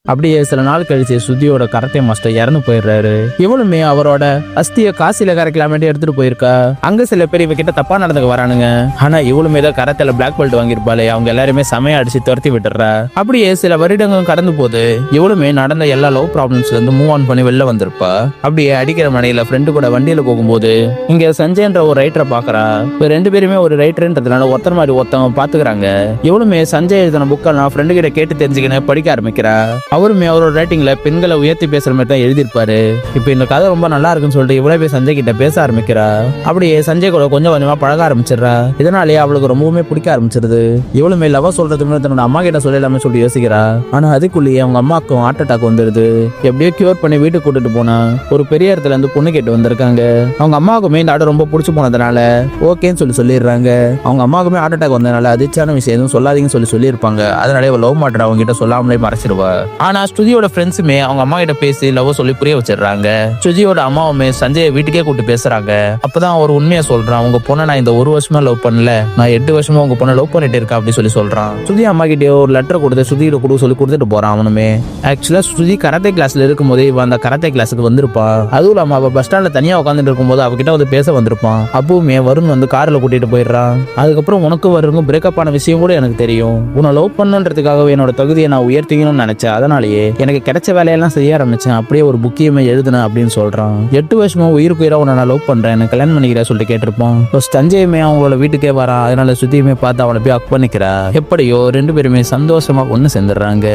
அப்படியே சில நாள் கழிச்சு சுதியோட கராத்தே மாஸ்டர் இறந்து போயிடுறாரு. இவளுமே அவரோட அஸ்திய காசில கரைக்கலாமே எடுத்துட்டு போயிருக்கா. அங்க சில பேர் இவகிட்ட தப்பா நடந்துக்க வரானுங்க. ஆனா இவளுமே தான் கராத்தேல பிளாக் பெல்ட் வாங்கியிருப்பாளே, அவங்க எல்லாருமே செமையா அடிச்சு துரத்தி விட்டுறா. அப்படியே சில வருடங்கள் கடந்து போது இவளுமே நடந்த எல்லா லவ் ப்ராப்ளம்ஸ்ல இருந்து மூவ் ஆன் பண்ணி வெளில வந்திருப்பா. அப்படியே அடிக்கிற மனையில ஃப்ரெண்டு கூட வண்டியில போகும்போது இங்க சஞ்சய்ன்ற ஒரு ரைட்டரை பாக்குறா. ரெண்டு பேருமே ஒரு ரைட்டர்ன்றதுனால ஒருத்தர் மாதிரி ஒருத்தவங்க பாத்துக்கிறாங்க. இவளுமே சஞ்சய் எழுதின புக்கெல்லாம் ஃப்ரெண்டு கிட்ட கேட்டு தெரிஞ்சுக்கின்னு படிக்க ஆரம்பிக்கிறா. அவருமே அவரோட ரைட்டிங்ல பெண்களை உயர்த்தி பேசுற மாதிரி தான் எழுதியிருப்பாரு. இப்ப இந்த கதை ரொம்ப நல்லா இருக்குன்னு சொல்லிட்டு இவ்வளவு பேர் சஞ்சய் கிட்ட பேச ஆரம்பிக்கிறா. அப்படியே சஞ்சய் கூட கொஞ்சம் கொஞ்சமா பழக ஆரம்பிச்சிடறா. இதனாலேயே அவளுக்கு ரொம்பவுமே பிடிக்க ஆரம்பிச்சிருது. இவளுமே லவ் சொல்றதுக்கு தன்னோட அம்மா கிட்ட சொல்லலாமே சொல்லி யோசிக்கிறா. ஆனா அதுக்குள்ளேயே அவங்க அம்மாக்கும் ஹார்ட் அட்டாக் வந்துருது. எப்படியோ கியூர் பண்ணி வீட்டுக்கு கூட்டிட்டு போனா ஒரு பெரிய இடத்துல இருந்து பொண்ணு கேட்டு வந்திருக்காங்க. அவங்க அம்மாவுக்குமே இந்த ஆடு ரொம்ப பிடிச்சி போனதுனால ஓகேன்னு சொல்லிடுறாங்க. அவங்க அம்மாவுக்குமே ஹார்ட் அட்டாக் வந்ததுனால அதிர்ச்சியான விஷயம் எதுவும் சொல்லாதீங்கன்னு சொல்லியிருப்பாங்க. அதனாலே லவ் மாட்டர் அவங்க கிட்ட சொல்லாமலே மறைச்சிருவா. ஆனா ஸ்ருதியோட ஃப்ரெண்ட்ஸுமே அவங்க அம்மா கிட்ட பேசி லவ் சொல்லி புரிய வச்சிடுறாங்க. ஸ்ருதியோட அம்மாவுமே சஞ்சயை வீட்டுக்கே கூட்டு பேசுறாங்க. அப்பதான் அவர் உண்மையா சொல்றான், உங்க பொண்ணை நான் இந்த 1 வருஷமா லவ் பண்ணல, நான் 8 வருஷமா உங்க பொண்ணை லவ் பண்ணிட்டு இருக்கேன் அப்படின்னு சொல்றான். ஸ்ருதி அம்மா கிட்டே ஒரு லெட்டர் கொடுத்து ஸ்ருதியோட கொடுக்க சொல்லி கொடுத்துட்டு போறான். அவனுமே ஆக்சுவலா ஸ்ருதி கராத்தே கிளாஸ்ல இருக்கும்போது இவன் அந்த கராத்தே கிளாஸுக்கு வந்திருப்பா. அதுவும் இல்லாம அவ பஸ் ஸ்டாண்ட்ல தனியா உட்காந்துட்டு இருக்கும்போது அவகிட்ட வந்து பேச வந்திருப்பான். அப்பவுமே வருண் வந்து கார்ல கூட்டிட்டு போயிடுறான். அதுக்கப்புறம் உனக்கு வருங்க பிரேக்கப் ஆன விஷயம் கூட எனக்கு தெரியும். உன்னை லவ் பண்ணுன்றதுக்காகவே என்னோட தகுதியை நான் உயர்த்திக்கணும்னு நினைச்சேன். அதனாலேயே எனக்கு கிடைச்ச வேலையெல்லாம் செய்ய ஆரம்பிச்சேன். அப்படியே ஒரு புக்கியமே எழுதுனேன் அப்படின்னு சொல்றான். 8 வருஷமா உயிருக்கு உயிரா உன்னை நான் லவ் பண்றேன், எனக்கு கல்யாணம் பண்ணிக்கிறேன் சொல்லிட்டு கேட்டிருப்பான். சஞ்சயுமே அவங்களோட வீட்டுக்கே வரா. அதனால சுத்தியுமே பார்த்து அவளை போய் அக் பண்ணிக்கிறா. எப்படியோ 2 பேருமே சந்தோஷமா ஒண்ணு சேர்ந்துடுறாங்க.